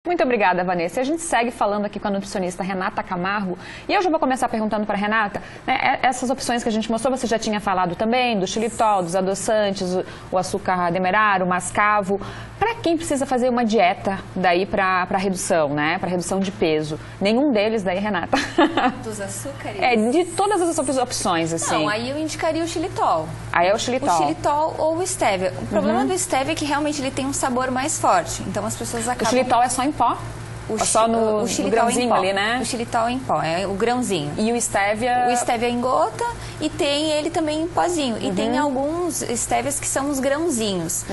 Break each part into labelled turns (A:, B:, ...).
A: Muito obrigada, Vanessa. A gente segue falando aqui com a nutricionista Renata Camargo. E eu já vou começar perguntando para a Renata, né, essas opções que a gente mostrou, você já tinha falado também, do xilitol, dos adoçantes, o açúcar demerara, o mascavo. Para quem precisa fazer uma dieta daí para redução, né, para redução de peso? Nenhum deles daí, Renata?
B: Dos açúcares?
A: De todas as opções, assim.
B: Não, aí eu indicaria o xilitol.
A: Aí é o xilitol.
B: O xilitol ou o stevia. O problema do stevia é que realmente ele tem um sabor mais forte. Então as pessoas acabam...
A: O xilitol é só em pó? Só no grãozinho ali, né?
B: O xilitol em pó, é o grãozinho.
A: E o stevia?
B: O stevia em gota e tem ele também em pozinho. E tem alguns stevias que são os grãozinhos.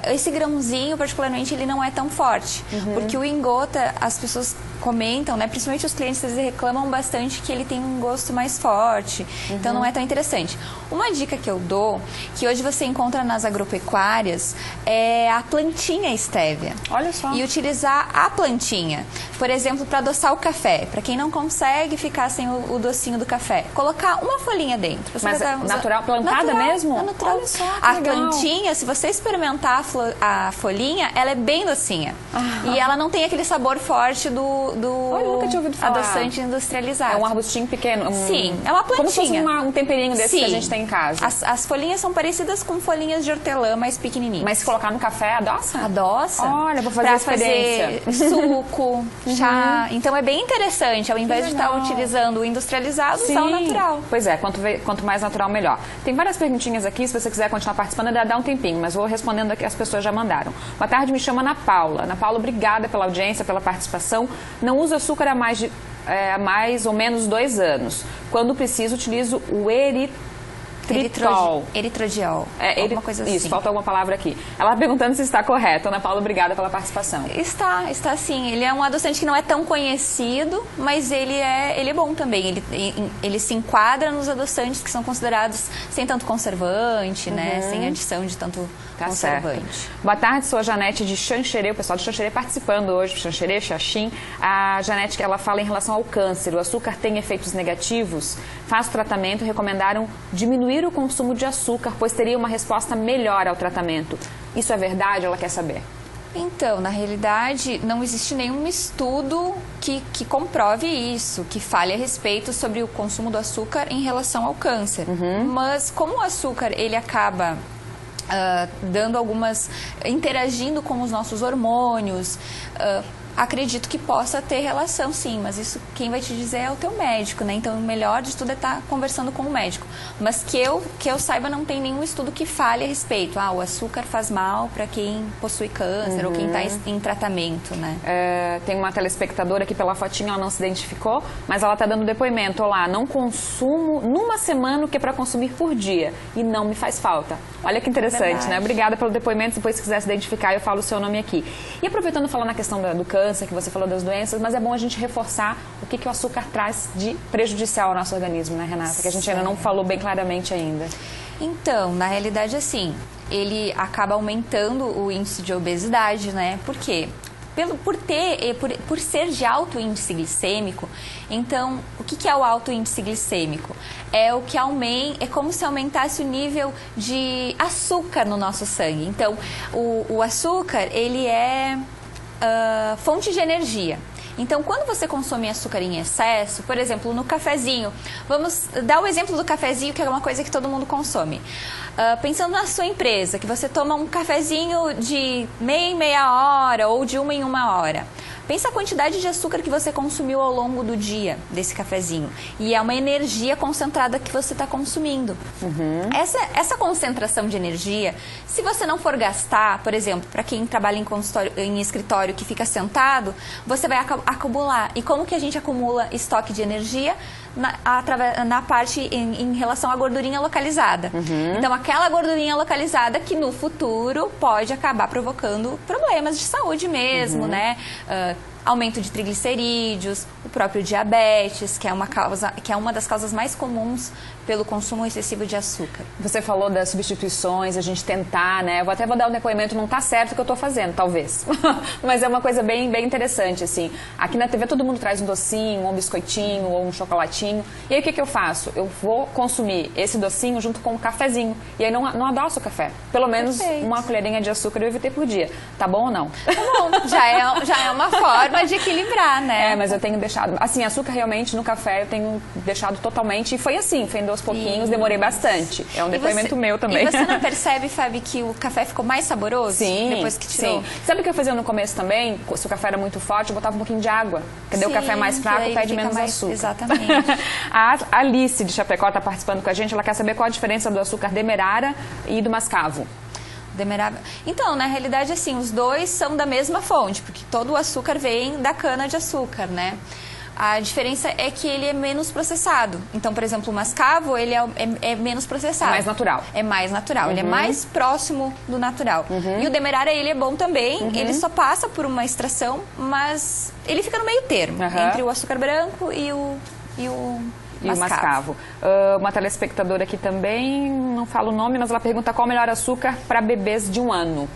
B: Esse grãozinho, particularmente, ele não é tão forte. Porque o em gota, as pessoas comentam, né? Principalmente os clientes, eles reclamam bastante que ele tem um gosto mais forte. Então não é tão interessante. Uma dica que eu dou, que hoje você encontra nas agropecuárias, é a plantinha stevia.
A: Olha só.
B: E utilizar a plantinha. Por exemplo, para adoçar o café. Para quem não consegue ficar sem o docinho do café. Colocar uma folhinha dentro.
A: Mas natural, plantada mesmo?
B: É natural.
A: Olha só,
B: a
A: legal.
B: plantinha, se você experimentar a folhinha, ela é bem docinha. E ela não tem aquele sabor forte do
A: Olha, nunca tinha ouvido falar.
B: Adoçante industrializado.
A: É um arbustinho pequeno.
B: Sim, é uma plantinha.
A: Como se fosse um temperinho desse que a gente tem em casa.
B: As folhinhas são parecidas com folhinhas de hortelã, mais pequenininhas.
A: Mas se colocar no café, adoça?
B: Adoça.
A: Olha, vou fazer a experiência.
B: Fazer suco, chá. Então é bem interessante, ao invés de estar utilizando o industrializado, usar o natural.
A: Pois é, quanto mais natural, melhor. Tem várias perguntinhas aqui, se você quiser continuar participando, ainda dá um tempinho, mas vou respondendo aqui, as pessoas já mandaram. Boa tarde, me chama Ana Paula. Ana Paula, obrigada pela audiência, pela participação. Não uso açúcar há mais ou menos 2 anos. Quando preciso, utilizo o eritritol.
B: Eritrodiol. Alguma coisa assim.
A: Isso, falta alguma palavra aqui. Ela está perguntando se está correto. Ana Paula, obrigada pela participação.
B: Está sim. Ele é um adoçante que não é tão conhecido, mas ele é bom também. Ele se enquadra nos adoçantes que são considerados sem tanto conservante, né? Sem adição de tanto conservante.
A: Certo. Boa tarde, sou a Janete de Xanxerê. O pessoal de Xanxerê participando hoje. Xanxerê, Xaxim. A Janete, ela fala em relação ao câncer. O açúcar tem efeitos negativos? Faz o tratamento, recomendaram diminuir o consumo de açúcar, pois teria uma resposta melhor ao tratamento. Isso é verdade? Ela quer saber.
B: Então, na realidade, não existe nenhum estudo que comprove isso, que fale a respeito sobre o consumo do açúcar em relação ao câncer. Mas como o açúcar, ele acaba interagindo com os nossos hormônios, acredito que possa ter relação, sim, mas isso quem vai te dizer é o teu médico, né? Então, o melhor de tudo é estar conversando com o médico. Mas que eu saiba, não tem nenhum estudo que fale a respeito. O açúcar faz mal para quem possui câncer ou quem está em tratamento, né?
A: Tem uma telespectadora aqui pela fotinha, ela não se identificou, mas ela está dando depoimento. Olá, não consumo numa semana o que é para consumir por dia e não me faz falta. Olha que interessante, né? Obrigada pelo depoimento. Depois, se quiser se identificar, eu falo o seu nome aqui. E aproveitando, falando na questão do câncer, que você falou das doenças, mas é bom a gente reforçar o que o açúcar traz de prejudicial ao nosso organismo, né, Renata? Que a gente ainda não falou bem claramente ainda. Então,
B: na realidade, assim, ele acaba aumentando o índice de obesidade, né? Por quê? Por ser de alto índice glicêmico, então, o que é o alto índice glicêmico? É o que aumenta, é como se aumentasse o nível de açúcar no nosso sangue. Então, o açúcar, ele é fonte de energia. Então, quando você consome açúcar em excesso, por exemplo, no cafezinho, vamos dar o exemplo do cafezinho, que é uma coisa que todo mundo consome. Pensando na sua empresa, que você toma um cafezinho de meia em meia hora ou de uma em uma hora. Pensa a quantidade de açúcar que você consumiu ao longo do dia desse cafezinho. E é uma energia concentrada que você está consumindo. Essa concentração de energia, se você não for gastar, por exemplo, para quem trabalha em escritório que fica sentado, você vai acumular. E como que a gente acumula estoque de energia? Na parte em relação à gordurinha localizada. Então, aquela gordurinha localizada que no futuro pode acabar provocando problemas de saúde mesmo, né? aumento de triglicerídeos, o próprio diabetes, que é uma das causas mais comuns pelo consumo excessivo de açúcar.
A: Você falou das substituições, a gente tentar, né? Eu vou dar um depoimento, não tá certo o que eu tô fazendo, talvez. Mas é uma coisa bem interessante, assim. Aqui na TV todo mundo traz um docinho, um biscoitinho ou um chocolatinho. E aí o que eu faço? Eu vou consumir esse docinho junto com um cafezinho. E aí não adoço o café. Pelo menos uma colherinha de açúcar eu evitei por dia. Tá bom ou não?
B: Tá bom, já é uma forma de equilibrar, né?
A: É, mas eu tenho deixado... Assim, açúcar realmente no café eu tenho deixado totalmente. E foi assim, foi indo aos pouquinhos, demorei bastante. É um depoimento meu também.
B: E você não percebe, Fábio, que o café ficou mais saboroso?
A: Sim,
B: depois que tirou?
A: Sim. Sabe o que eu fazia no começo também? Se o café era muito forte, eu botava um pouquinho de água. Porque o café mais fraco pede menos açúcar.
B: Exatamente.
A: A Alice de Chapecó está participando com a gente. Ela quer saber qual a diferença do açúcar demerara e do mascavo.
B: Demerara. Então, na realidade, assim, os dois são da mesma fonte, porque todo o açúcar vem da cana-de-açúcar, né? A diferença é que ele é menos processado. Então, por exemplo, o mascavo, ele é menos processado.
A: É mais natural.
B: É mais natural. Ele é mais próximo do natural. E o demerara, ele é bom também. Ele só passa por uma extração, mas ele fica no meio termo. Entre o açúcar branco e o mascavo.
A: Uma telespectadora aqui também, não fala o nome, mas ela pergunta qual o melhor açúcar para bebês de 1 ano.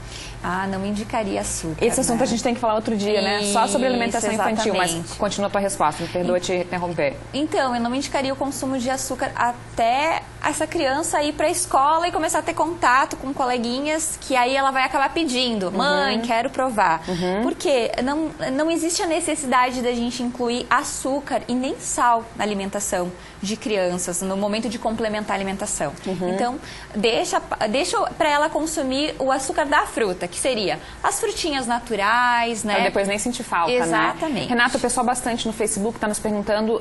B: Ah, não indicaria açúcar.
A: Esse assunto a gente tem que falar outro dia, né? Só sobre alimentação infantil, mas
B: exatamente.
A: Continua a tua resposta, me perdoa te interromper.
B: Então, eu não indicaria o consumo de açúcar até essa criança ir para a escola e começar a ter contato com coleguinhas, que aí ela vai acabar pedindo, mãe, quero provar. Porque não existe a necessidade da gente incluir açúcar e nem sal na alimentação de crianças, no momento de complementar a alimentação. Então, deixa para ela consumir o açúcar da fruta, que seria as frutinhas naturais, né?
A: Eu depois nem senti falta,
B: Exatamente.
A: né? Renata, o pessoal bastante no Facebook está nos perguntando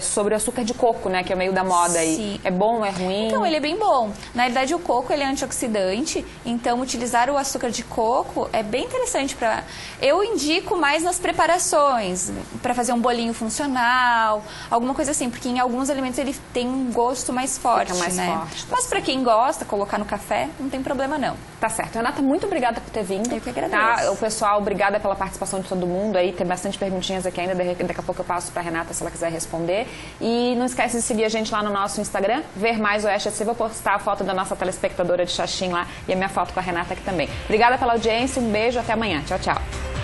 A: sobre o açúcar de coco, né? Que é meio da moda aí. É bom, é ruim?
B: Então, ele é bem bom. Na verdade, o coco, ele é antioxidante, então utilizar o açúcar de coco é bem interessante para... Eu indico mais nas preparações, para fazer um bolinho funcional, alguma coisa assim, porque em alguns alimentos ele tem um gosto mais forte,
A: Fica mais
B: né?
A: forte,
B: Mas para quem gosta, colocar no café, não tem problema não.
A: Tá certo. Renata, muito obrigada por ter vindo.
B: Eu que agradeço.
A: Tá? O pessoal, obrigada pela participação de todo mundo aí. Tem bastante perguntinhas aqui ainda. Daqui a pouco eu passo pra Renata se ela quiser responder. E não esquece de seguir a gente lá no nosso Instagram, Ver Mais Oeste SC. Vou postar a foto da nossa telespectadora de Xaxim lá e a minha foto com a Renata aqui também. Obrigada pela audiência, um beijo, até amanhã. Tchau, tchau.